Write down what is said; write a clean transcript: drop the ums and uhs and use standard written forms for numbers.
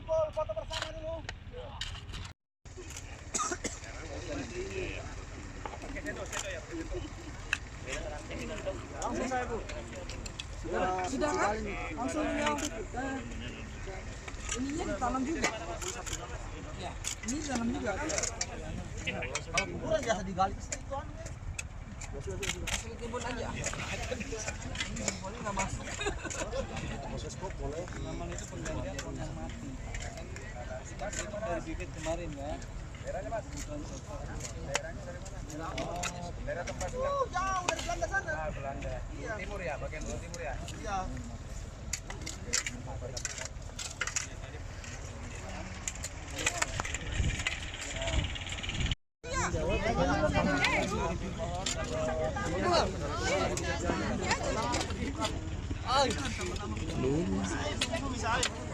kumpul foto bersama dulu. Langsung saya, Bu. Sudah kan? Langsung yang ininya ditanam juga. Ya, ini ditanam juga kan? Kalau kuburan biasa digali itu anu. Masuk kebun aja. Boleh nggak masuk? Proses kok boleh. Namanya itu penggantian pohon yang mati. Mas itu dari bibit kemarin ya. Daerahnya Mas. Daerahnya dari mana? Daerah tempat jauh dari Belanda sana. Ah, Belanda. Iya. Timur ya, bagian timur ya. Iya. Belum.